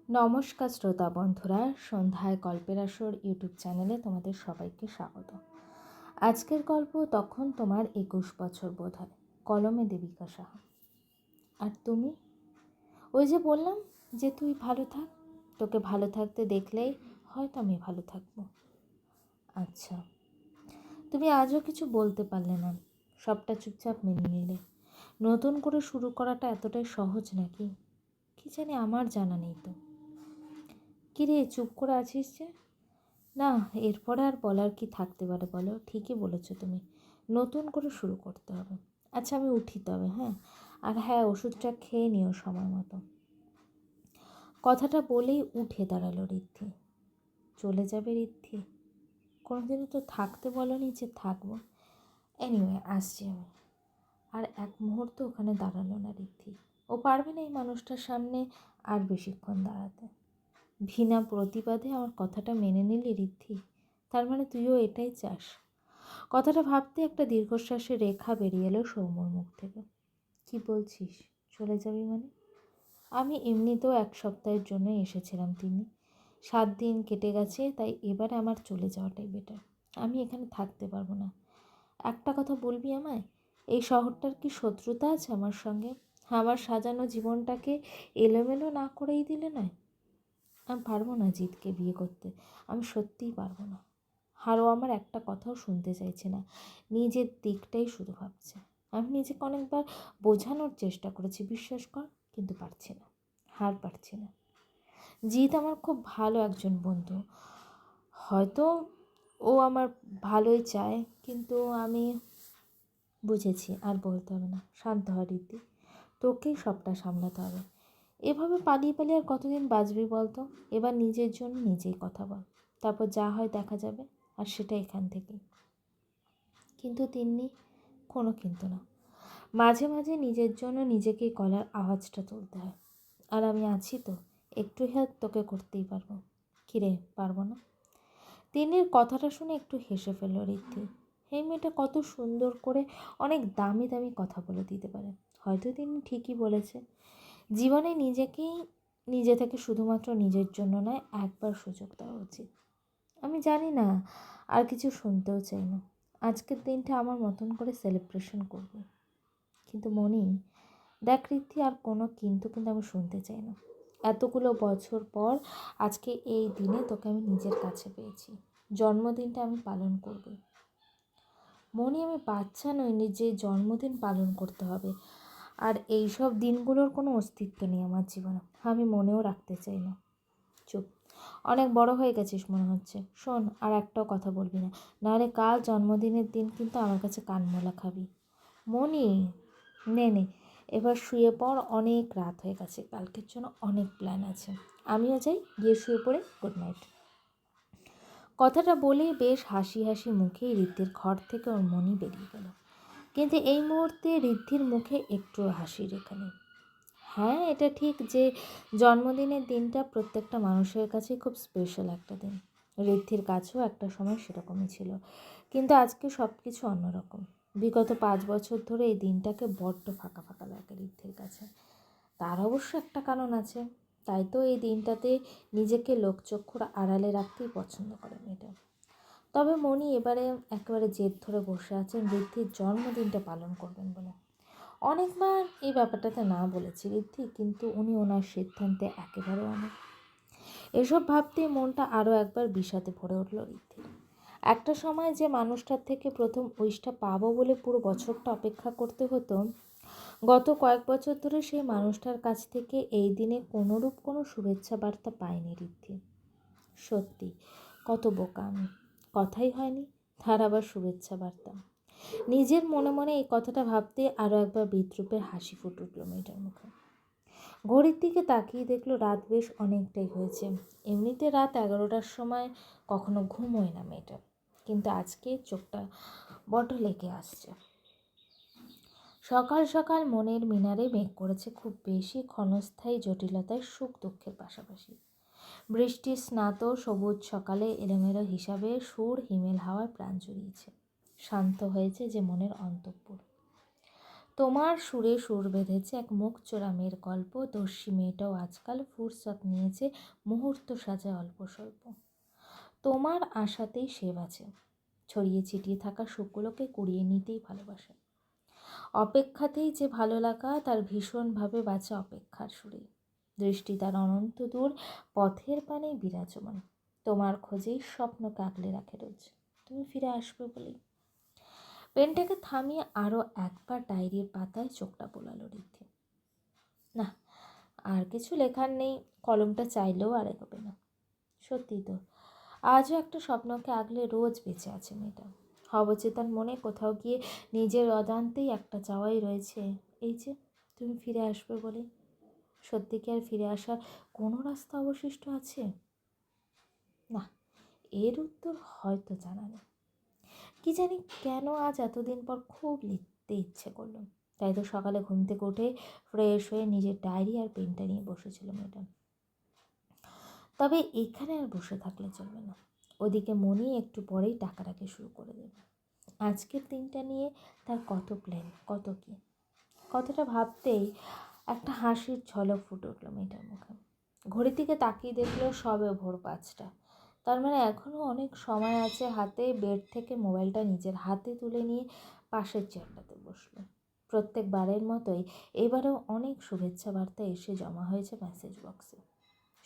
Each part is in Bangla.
নমস্কার শ্রোতা বন্ধুরা, সন্ধ্যায় গল্পের আসর ইউটিউব চ্যানেলে তোমাদের সবাইকে স্বাগত। আজকের গল্প তখন তোমার 21 বছর বোধ হয়, কলমে দেবিকা সাহা। আর তুমি? ওই যে বললাম যে তুই ভালো থাক, তোকে ভালো থাকতে দেখলেই হয়তো আমি ভালো থাকবো। আচ্ছা, তুমি আজও কিছু বলতে পারলে না, সবটা চুপচাপ মেনে নিলে। নতুন করে শুরু করাটা এতটাই সহজ নাকি? কি জানি, আমার জানা নেই তো। কিরে, চুপ করে আছিস যে? না, এরপরে আর বলার কি থাকতে পারে বলো? ঠিকই বলেছো তুমি, নতুন করে শুরু করতে হবে। আচ্ছা, আমি উঠি তবে, হ্যাঁ? আর হ্যাঁ, ওষুধটা খেয়ে নিও সময় মতো। কথাটা বলেই উঠে দাঁড়ালো ঋদ্ধি। চলে যাবে ঋদ্ধি? কোনোদিনও তো থাকতে বলনি যে থাকবো। এনিওয়ে, আসছি আমি। আর এক মুহূর্ত ওখানে দাঁড়ালো না ঋদ্ধি। ও পারবে না এই মানুষটার সামনে আর বেশিক্ষণ দাঁড়াতে। বিনা প্রতিবাদে আমার কথাটা মেনে নিলি ঋদ্ধি? তার মানে তুইও এটাই চাস? কথাটা ভাবতে একটা দীর্ঘশ্বাসের রেখা বেরিয়ে এলো সৌম্যর মুখ থেকে। কি বলছিস, চলে যাবি মানে? আমি এমনিতেও 1 সপ্তাহের জন্য এসেছিলাম, 7 দিন কেটে গেছে, তাই এবারে আমার চলে যাওয়াটাই বেটার। আমি এখানে থাকতে পারবো না। একটা কথা বলবি আমায়, এই শহরটার কি শত্রুতা আছে আমার সঙ্গে? আমার সাজানো জীবনটাকে এলোমেলো না করেই দিলে নয়? আমি পারবো না জিতকে বিয়ে করতে, আমি সত্যিই পারবো না। আরও আমার একটা কথাও শুনতে চাইছে না, নিজের দিকটাই শুধু ভাবছে। আমি নিজেকে অনেকবার বোঝানোর চেষ্টা করেছি, বিশ্বাস কর, কিন্তু পারছি না, হার পারছি না। জিৎ আমার খুব ভালো একজন বন্ধু, হয়তো ও আমার ভালোই চায়, কিন্তু আমি বুঝেছি। আর বলতে হবে না, শান্ত হ রীতি, তোকেই সবটা সামলাতে হবে। এভাবে পালিয়ে পালিয়ে আর কতদিন বাঁচবি বলতো? এবার নিজের জন্য নিজেই কথা বল, তারপর যা হয় দেখা যাবে, আর সেটা এখান থেকেই। কিন্তু তিন্নি, কোনো কিন্তু না। মাঝে মাঝে নিজের জন্য নিজেকেই গলার আওয়াজটা তুলতে হয়। আর আমি আছি তো, একটু হেল্প তোকে করতেই পারবো। কিরে, পারবো না? তিন্নির কথাটা শুনে একটু হেসে ফেলল ঋদ্ধি। এই মেয়েটা কত সুন্দর করে অনেক দামি দামি কথা বলে দিতে পারে। হয়তো তিনি ঠিকই বলেছে, জীবনে নিজেকেই নিজে থেকে শুধুমাত্র নিজের জন্য নয়, একবার সুযোগ দেওয়া উচিত। আমি জানি না, আর কিছু শুনতেও চাই না। আজকের দিনটা আমার মতন করে সেলিব্রেশন করব। কিন্তু মনি, দেখ ঋদ্ধি, আর কোনো কিন্তু আমি শুনতে চাই না। এতগুলো বছর পর আজকে এই দিনে তোকে আমি নিজের কাছে পেয়েছি, জন্মদিনটা আমি পালন করব। মনি, আমি বাচ্চা নই যে জন্মদিন পালন করতে হবে। আর এই সব দিনগুলোর কোনো অস্তিত্ব নেই আমার জীবনে, আমি মনেও রাখতে চাই না। চুপ, অনেক বড় হয়ে গেছিস মনে হচ্ছে। শোন, আর একটাও কথা বলবি না, নাহলে কাল জন্মদিনের দিন কিন্তু আমার কাছে কানমোলা খাবি। মনি, নে নে, এবার শুয়ে পড়, অনেক রাত হয়ে গেছে, কালকের জন্য অনেক প্ল্যান আছে। আমিও যাই, গিয়ে শুয়ে পড়ে গুড নাইট। কথাটা বলেই বেশ হাসি হাসি মুখেই ঋদ্ধির ঘর থেকে ওর মনি বেরিয়ে গেল। কিন্তু এই মুহূর্তে ঋদ্ধির মুখে একটু হাসি রেখা নেই। হ্যাঁ, এটা ঠিক যে জন্মদিনের দিনটা প্রত্যেকটা মানুষের কাছে খুব স্পেশাল একটা দিন। ঋদ্ধির কাছেও একটা সময় সেরকমই ছিল, কিন্তু আজকে সব কিছু অন্যরকম। বিগত 5 বছর ধরে এই দিনটাকে বড্ড ফাঁকা ফাঁকা লাগে ঋদ্ধির কাছে। তার অবশ্য একটা কারণ আছে, তাই তো এই দিনটাতে নিজেকে লোকচক্ষুর আড়ালে রাখতেই পছন্দ করে মেয়েটা। তবে মনি এবারে একেবারে জেদ ধরে বসে আছেন ঋদ্ধির জন্মদিনটা পালন করবেন বলে। অনেকবার এই ব্যাপারটাতে না বলেছি ঋদ্ধি, কিন্তু উনি ওনার সিদ্ধান্তে একেবারে অনেক। এসব ভাবতেই মনটা আরও একবার বিষাদে ভরে উঠল ঋদ্ধির। একটা সময় যে মানুষটার থেকে প্রথম উইশটা পাবো বলে পুরো বছরটা অপেক্ষা করতে হতো, গত কয়েক বছর ধরে সেই মানুষটার কাছ থেকে এই দিনে কোনোরূপ কোনো শুভেচ্ছা বার্তা পায়নি ঋদ্ধি। সত্যি কত বোকা আমি, কথাই হয়নি, তার আবার শুভেচ্ছা বার্তা। নিজের মনে মনে এই কথাটা ভাবতে আরও একবার বিদ্রূপের হাসি ফুটে উঠল মেয়েটার মুখে। ঘড়ির দিকে তাকিয়ে দেখলো রাত বেশ অনেকটাই হয়েছে। এমনিতে রাত 11টার সময় কখনো ঘুম হয় না মেয়েটার, কিন্তু আজকে চোখটা বড্ড লেগে আসছে। সকাল সকাল মনের মিনারে মেঘ করেছে খুব বেশি, ক্ষণস্থায়ী জটিলতায় সুখ দুঃখের পাশাপাশি। বৃষ্টির স্নাত সবুজ সকালে এলোমেলো হিসাবে সুর হিমেল হাওয়ায় প্রাণ জুড়িয়েছে। শান্ত হয়েছে যে মনের অন্তঃপুর। তোমার সুরে সুর বেঁধেছে এক মুখ চোরা মেয়ের গল্প। দস্যি মেয়েটাও আজকাল ফুরসত নিয়েছে, মুহূর্ত সাজায় অল্প স্বল্প। তোমার আশাতেই সে বাঁচে, ছড়িয়ে ছিটিয়ে থাকা সুখগুলোকে কুড়িয়ে নিতেই ভালোবাসে। অপেক্ষাতেই যে ভালো লাগা, তার ভীষণভাবে বাঁচে অপেক্ষার সুরে। দৃষ্টি তার অনন্ত দূর পথের পানে বিরাজমান, তোমার খোঁজেই স্বপ্নকে আগলে রাখে রোজ, তুমি ফিরে আসবে বলেই। পেনটাকে থামিয়ে আরও একবার ডায়েরির পাতায় চোখটা বোলালো ঋদ্ধি। না, আর কিছু লেখার নেই, কলমটা চাইলেও আর এগোবে না। সত্যি তো, আজও একটা স্বপ্নকে আগলে রোজ বেঁচে আছে মেয়েটা। অবচেতন মনে কোথাও গিয়ে নিজের অজান্তেই একটা চাওয়াই রয়েছে, এই যে তুমি ফিরে আসবে বলে। সত্যি কি আর ফিরে আসার কোনো রাস্তা অবশিষ্ট আছে? না, এর উত্তর হয়তো জানা নেই। কি জানি কেন আজ এতদিন পর খুব লিখতে ইচ্ছে করলো। তাই তো সকালে ঘুম থেকে উঠে ফ্রেশ হয়ে নিজের ডায়েরি আর পেনটা নিয়ে বসেছিল মেয়েটা। তবে এখানে আর বসে থাকলে চলবে না, ওদিকে মনি একটু পরেই ডাকাডাকি শুরু করে দেবে। আজকের দিনটা নিয়ে তার কত প্ল্যান, কত কি। কতটা ভাবতেই একটা হাসির ঝলক ফুটে উঠলো মেয়েটার মুখে। ঘড়ির দিকে তাকিয়ে দেখলো সবে ভোর 5টা। তার মানে এখনও অনেক সময় আছে হাতে। বেড থেকে মোবাইলটা নিজের হাতে তুলে নিয়ে পাশের চেয়ারটাতে বসলো। প্রত্যেকবারের মতোই এবারেও অনেক শুভেচ্ছা বার্তা এসে জমা হয়েছে মেসেজ বক্সে।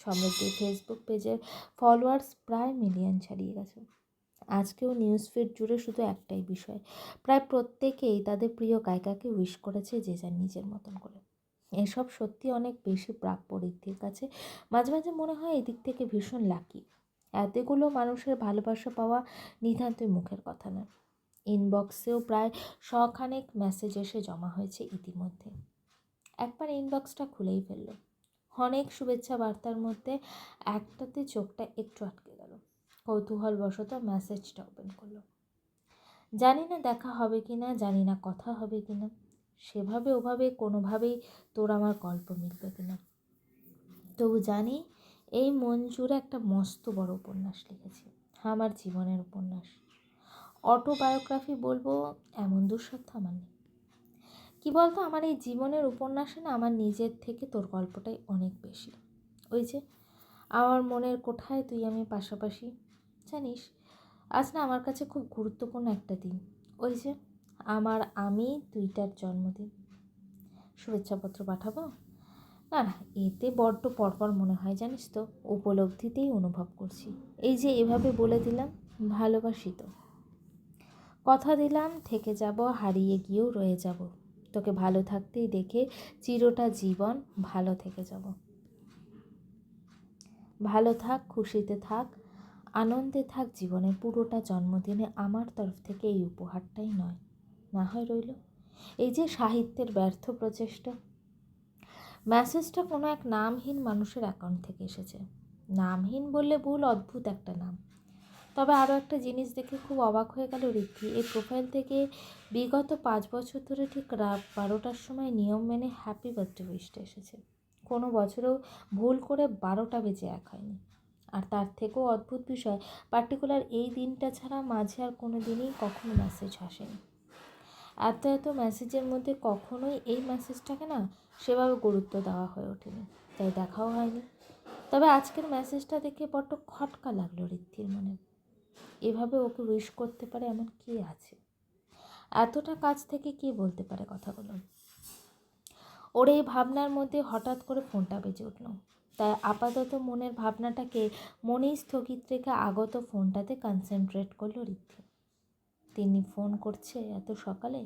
সমৃদ্ধির ফেসবুক পেজের ফলোয়ার্স প্রায় মিলিয়ন ছাড়িয়ে গেছে। আজকেও নিউজ ফিড জুড়ে শুধু একটাই বিষয়, প্রায় প্রত্যেকেই তাদের প্রিয় গায়িকাকে উইশ করেছে যে যার নিজের মতন করে। এসব সত্যি অনেক বেশি প্রাপ্য ঋদ্ধির কাছে। মাঝে মাঝে মনে হয় এদিক থেকে ভীষণ লাকি। এতগুলো মানুষের ভালোবাসা পাওয়া নিতান্তই মুখের কথা না। ইনবক্সেও প্রায় 100 মেসেজ এসে জমা হয়েছে ইতিমধ্যে। একবার ইনবক্সটা খুলেই ফেলল। অনেক শুভেচ্ছা বার্তার মধ্যে একটাতে চোখটা একটু আটকে গেল। কৌতূহলবশত মেসেজটা ওপেন করলো। জানি না দেখা হবে কি না, জানি না কথা হবে কি না, সেভাবে ওভাবে কোনোভাবেই তোর আমার গল্প মিলবে কিনা, তবু জানি এই মন জুড়ে একটা মস্ত বড় উপন্যাস লিখেছি, আমার জীবনের উপন্যাস। অটোবায়োগ্রাফি বলবো এমন দুঃসাধ্য আমার নেই। কী বলতো, আমার এই জীবনের উপন্যাসে না আমার নিজের থেকে তোর গল্পটাই অনেক বেশি। ওই যে আমার মনের কোঠায় তুই আমি পাশাপাশি, জানিস আজ না আমার কাছে খুব গুরুত্বপূর্ণ একটা দিন। ওই যে আমি তুইটার জন্মদিন। শুভেচ্ছাপত্র পাঠাবো? না না, এতে বড্ড পরপর মনে হয় জানিস তো, উপলব্ধিতেই অনুভব করছি। এই যে এভাবে বলে দিলাম ভালোবাসি তো, কথা দিলাম থেকে যাব, হারিয়ে গিয়েও রয়ে যাব, তোকে ভালো থাকতেই দেখে চিরটা জীবন ভালো থেকে যাব। ভালো থাক, খুশিতে থাক, আনন্দে থাক জীবনে পুরোটা জন্মদিনে আমার তরফ থেকে এই উপহারটাই নয় না হয় রইল। এই যে সাহিত্যের ব্যর্থ প্রচেষ্টা। মেসেজটা কোনো এক নামহীন মানুষের অ্যাকাউন্ট থেকে এসেছে। নামহীন বললে ভুল, অদ্ভুত একটা নাম। তবে আরও একটা জিনিস দেখে খুব অবাক হয়ে গেল ঋদ্ধি। এই প্রোফাইল থেকে বিগত 5 বছর ধরে ঠিক রাত 12টার সময় নিয়ম মেনে হ্যাপি বার্থডে উইশটা এসেছে। কোনো বছরেও ভুল করে 12টা বেজে 1 হয়নি। আর তার থেকেও অদ্ভুত বিষয়, পার্টিকুলার এই দিনটা ছাড়া মাঝে আর কোনো দিনই কখনো মেসেজ আসেনি। এত মেসেজের মধ্যে কখনোই এই মেসেজটাকে না সেভাবে গুরুত্ব দেওয়া হয়ে ওঠেনি, তাই দেখাও হয়নি। তবে আজকের মেসেজটা দেখে বড্ড খটকা লাগলো ঋদ্ধির মনে। এভাবে ওকে উইশ করতে পারে এমন কে আছে? এতটা কাছ থেকে কে বলতে পারে কথাগুলো? ওর এই ভাবনার মধ্যে হঠাৎ করে ফোনটা বেজে উঠল। তাই আপাতত মনের ভাবনাটাকে মনেই স্থগিত রেখে আগত ফোনটাতে কনসেন্ট্রেট করলো ঋদ্ধি। তিনি ফোন করছে এত সকালে,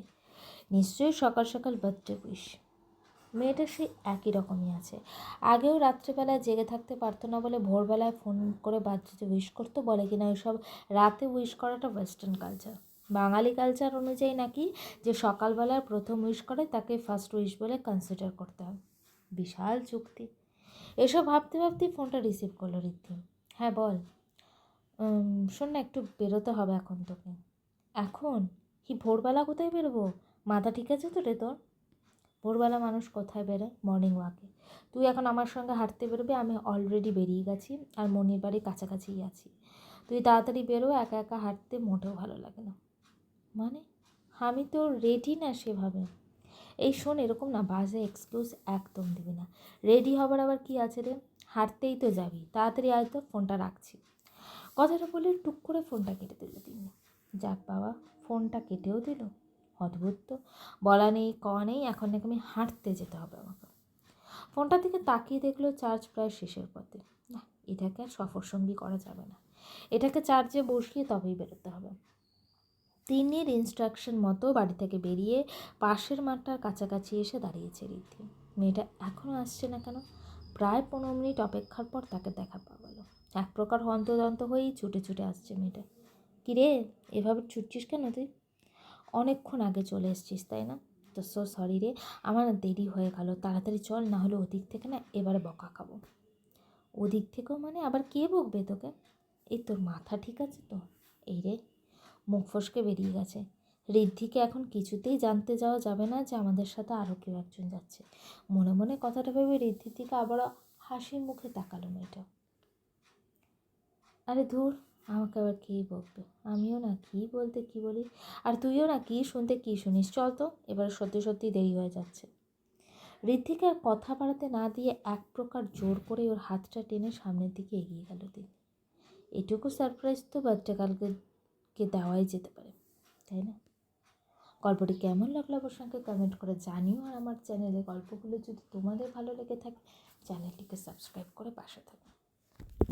নিশ্চয়ই সকাল সকাল বার্থডে উইশ। মেয়েটা সে একই রকমই আছে। আগেও রাত্রেবেলায় জেগে থাকতে পারতো না বলে ভোরবেলায় ফোন করে বার্থডে উইশ করতো। বলে কিনা ওইসব রাতে উইশ করাটা ওয়েস্টার্ন কালচার। বাঙালি কালচার অনুযায়ী নাকি যে সকালবেলার প্রথম উইশ করে তাকে ফার্স্ট উইশ বলে কনসিডার করতে হয়। বিশাল যুক্তি। এসব ভাবতে ভাবতেই ফোনটা রিসিভ করলো ঋদ্ধি। হ্যাঁ বল। শোন না, একটু বেরোতে হবে এখন তোকে। এখন? কি ভোরবেলা কোথায় বেরোবো? মাথা ঠিক আছে তো রে তোর? ভোরবেলা মানুষ কোথায় বেরোয়? মর্নিং ওয়াকে। তুই এখন আমার সঙ্গে হাঁটতে বেরোবি, আমি অলরেডি বেরিয়ে গেছি আর মনির বাড়ির কাছাকাছিই আছি। তুই তাড়াতাড়ি বেরো, একা একা হাঁটতে মোটেও ভালো লাগে না। মানে আমি তো রেডি না সেভাবে। এই শোন, এরকম না বাজে এক্সকিউজ একদম দিবি না। রেডি হবার আবার কি আছে রে? হাঁটতেই তো যাবি, তাড়াতাড়ি আয় তো, ফোনটা রাখছি। কথাটা বলে টুক করে ফোনটা কেটে দিল তিনি। যাক বাবা, ফোনটা কেটেও দিল। অদ্ভুত তো, বলা নেই কওয়া নেই, এখন নাকি আমি হাঁটতে যেতে হবে আমাকে। ফোনটার দিকে তাকিয়ে দেখলো চার্জ প্রায় শেষের পথে। না, এটাকে আর সফরসঙ্গী করা যাবে না, এটাকে চার্জে বসিয়ে তবেই বেরোতে হবে। তিন্নির ইনস্ট্রাকশন মতো বাড়ি থেকে বেরিয়ে পাশের মাঠটার কাছাকাছি এসে দাঁড়িয়েছে ঋদ্ধি। মেয়েটা এখনও আসছে না কেন? প্রায় 15 মিনিট অপেক্ষার পর তাকে দেখা পাওয়া গেল। এক প্রকার হন্তদন্ত হয়েই ছুটে ছুটে আসছে মেয়েটা। কিরে, এভাবে ছুটছিস কেন তুই? অনেকক্ষণ আগে চলে এসছিস তাই না? তো সো সরি রে, আমার দেরি হয়ে গেল, তাড়াতাড়ি চল, না হলে ওদিক থেকে না এবারে বকা খাবো। ওদিক থেকেও মানে আবার কে বকবে তোকে? এই তোর মাথা ঠিক আছে তো? এই রে, মুখ ফসকে বেরিয়ে গেছে। ঋদ্ধিকে এখন কিছুতেই জানতে যাওয়া যাবে না যে আমাদের সাথে আরও কেউ একজন যাচ্ছে। মনে মনে কথাটা ভেবে ঋদ্ধির দিকে আবারও হাসি মুখে তাকালো মেয়েটা। আরে ধুর, আমাকে আবার কী বকবে, আমিও না কী বলতে কী বলি, আর তুইও না কী শুনতে কী শুনিস। চল তো, এবার সত্যি সত্যি দেরি হয়ে যাচ্ছে। ঋদ্ধিকে আর কথা বাড়াতে না দিয়ে এক প্রকার জোর করে ওর হাতটা টেনে সামনের দিকে এগিয়ে গেল তিনি। এটুকু সারপ্রাইজ তো বাচ্চাকালকে দেওয়াই যেতে পারে, তাই না? গল্পটি কেমন লাগলো অবশ্যই আমাকে কমেন্ট করে জানিও। আর আমার চ্যানেলে গল্পগুলো যদি তোমাদের ভালো লেগে থাকে, চ্যানেলটিকে সাবস্ক্রাইব করে পাশে থাকো।